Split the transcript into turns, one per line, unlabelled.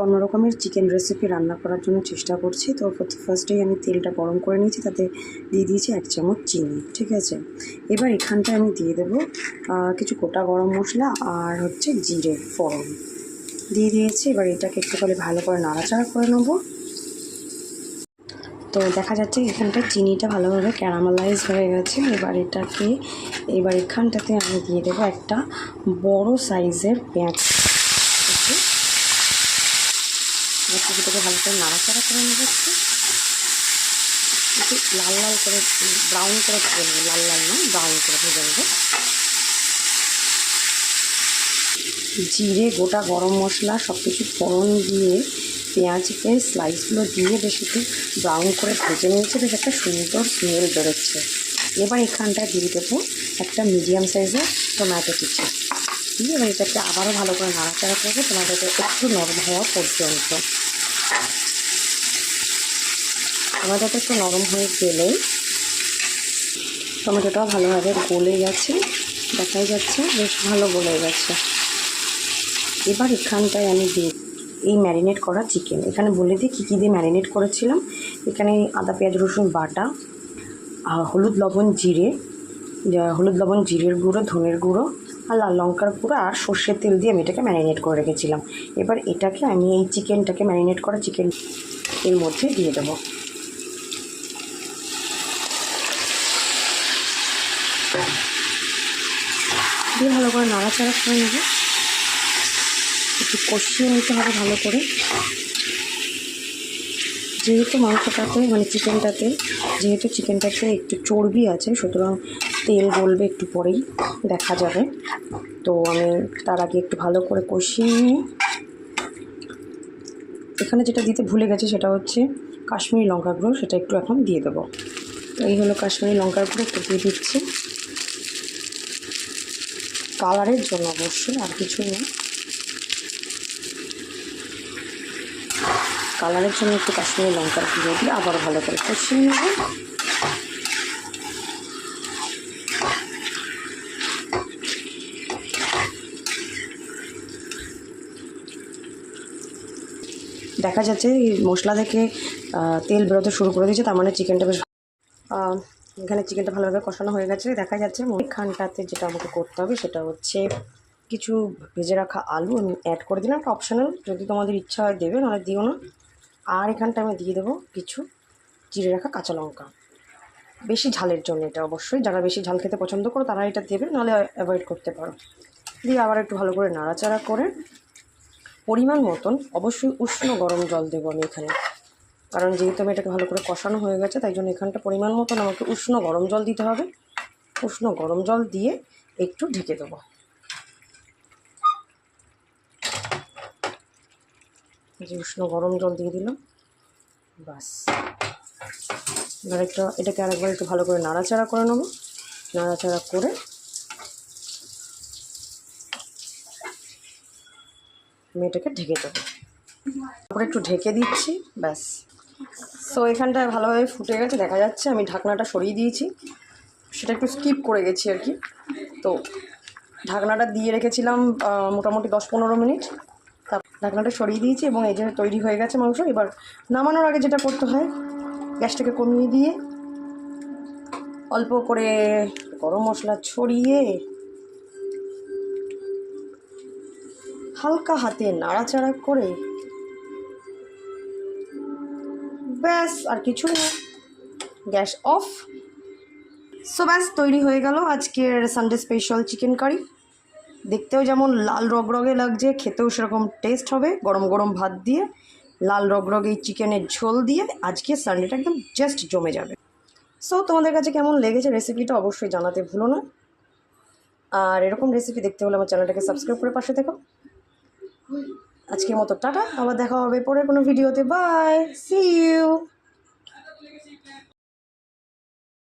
অন্য রকমের chicken recipe রান্না করার জন্য চেষ্টা করছি। তো ফার্স্টেই আমি তেলটা গরম করে নিয়েছি, তাতে দিয়ে দিয়েছি 1 চামচ চিনি। ঠিক আছে, এবার এখানটায় আমি দিয়ে দেবো কিছু গোটা গরম মশলা আর হচ্ছে জিরে ফোড়ন দিয়ে দিয়েছি। এবার এটাকে একটুখানি ভালো করে নাড়াচাড়া করে নেবো। তো দেখা যাচ্ছে এখানটায় চিনিটা ভালোভাবে ক্যারামেলাইজ হয়ে গেছে। এবার এখানটাতে আমি দিয়ে দেবো একটা বড় সাইজের পেঁয়াজ। এটাকে ভালো করে নাড়াচাড়া করে নেবো, একটু লাল লাল করে ব্রাউন করে ভেজে নেবো, লাল লাল নয় ব্রাউন করে ভেজে নেবো। জিরে গোটা গরম মশলা সব কিছু ফোড়ন দিয়ে পেঁয়াজকে স্লাইসগুলো দিয়ে বেশ একটু ব্রাউন করে ভেজে নিয়েছে, বেশ একটা সুন্দর স্মেল বেরোচ্ছে। এবার এখানটায় দিয়ে দেবো একটা মিডিয়াম সাইজের টমেটো কুচি দিয়ে এবার এটাকে আবারও ভালো করে নাড়াচাড়া করবো, টমেটোটা একটু নরম হওয়া পর্যন্ত। টমেটোটা একটু নরম হয়ে গেলে টমেটোটাও ভালোভাবে গলে গেছে, দেখাই যাচ্ছে বেশ ভালো গলে গেছে। এবার এখানটায় আমি দিই এই ম্যারিনেট করা চিকেন। এখানে বলে দিই কী কী দিয়ে ম্যারিনেট করেছিলাম। এখানে আদা পেঁয়াজ রসুন বাটা, হলুদ লবণ জিরের গুঁড়ো, ধনের গুঁড়ো আর লাল লঙ্কার গুঁড়ো আর সর্ষের তেল দিয়ে আমি এটাকে ম্যারিনেট করে রেখেছিলাম। এবার এটাকে আমি এই চিকেনটাকে ম্যারিনেট করা চিকেন এর মধ্যে দিয়ে দেবো। দিয়ে ভালো করে নাড়াচাড়া করে নেব, একটু কষিয়ে নিতে হবে ভালো করে। যেহেতু মাংসটাতে চিকেনটাতে একটু চর্বি আছে, সুতরাং তেল গলবে একটু পরেই, দেখা যাবে। তো আমি তার আগে একটু ভালো করে কষিয়ে নিয়ে এখানে যেটা দিতে ভুলে গেছি সেটা হচ্ছে কাশ্মীরি লঙ্কার গুঁড়ো, সেটা একটু এখন দিয়ে দেবো। তো এই হলো কাশ্মীরি লঙ্কার গুঁড়ো, একটু দিয়ে দিচ্ছি কালারের জন্য, অবশ্যই আর কিছুই নেই। কালারের জন্য একটু কাশ্মীরি লঙ্কার গুঁড়ো দিয়ে আবার ভালো করে কষিয়ে নেব। দেখা যাচ্ছে এই মশলা থেকে তেল বেরোতে শুরু করে দিয়েছে, তার মানে চিকেনটা বেশ এখানে চিকেনটা ভালোভাবে কষানো হয়ে গেছে। দেখা যাচ্ছে এখানটাতে যেটা আমাকে করতে হবে সেটা হচ্ছে কিছু ভেজে রাখা আলু আমি অ্যাড করে দিলাম, একটা অপশনাল, যদি তোমাদের ইচ্ছা হয় দেবে, নাহলে দিও না। আর এখানটা আমি দিয়ে দেবো কিছু চিড়ে রাখা কাঁচা লঙ্কা, বেশি ঝালের জন্য। এটা অবশ্যই যারা বেশি ঝাল খেতে পছন্দ করো তারা এটা দেবে, নাহলে অ্যাভয়েড করতে পারো। দিয়ে আবার একটু ভালো করে নাড়াচাড়া করে পরিমাণ মতন অবশ্যই উষ্ণ গরম জল দেবো আমি এখানে, কারণ যেহেতু আমি এটাকে ভালো করে কষানো হয়ে গেছে, তাই জন্য এখানটা পরিমাণ মতন আমাকে উষ্ণ গরম জল দিতে হবে। উষ্ণ গরম জল দিয়ে একটু ঢেকে দেবো। যে উষ্ণ গরম জল দিয়ে দিলাম, বাস। এবার এটাকে আরেকবার একটু ভালো করে নাড়াচাড়া করে নেবো। নাড়াচাড়া করে আমি এটাকে ঢেকে দেবো। তারপরে একটু ঢেকে দিচ্ছি, ব্যাস। সো এখানটায় ভালোভাবে ফুটে গেছে, দেখা যাচ্ছে। আমি ঢাকনাটা সরিয়ে দিয়েছি, সেটা একটু স্কিপ করে গেছি আর কি। তো ঢাকনাটা দিয়ে রেখেছিলাম মোটামুটি 10-15 মিনিট। ঢাকনাটা সরিয়ে দিয়েছি এবং এই যে তৈরি হয়ে গেছে মাংস। এবার নামানোর আগে যেটা করতে হয়, গ্যাসটাকে কমিয়ে দিয়ে অল্প করে গরম মশলা ছড়িয়ে হালকা হাতে নাড়াচাড়া করে ব্যাস, আর কিছু না, গ্যাস অফ। সো ব্যাস, তৈরি হয়ে গেল আজকের সানডে স্পেশাল চিকেন কারি। দেখতেও যেমন লাল রগরগে লাগছে, খেতেও সেরকম টেস্ট হবে। গরম গরম ভাত দিয়ে লাল রগরগে এই চিকেনের ঝোল দিয়ে আজকে সানডেটা একদম জাস্ট জমে যাবে। সো তোমাদের কাছে কেমন লেগেছে রেসিপিটা অবশ্যই জানাতে ভুলো না। আর এরকম রেসিপি দেখতে হলে আমার চ্যানেলটাকে সাবস্ক্রাইব করে পাশে থেকো। আজকের মতো টাটা, আবার দেখা হবে পরের কোনো ভিডিওতে। Bye, see you.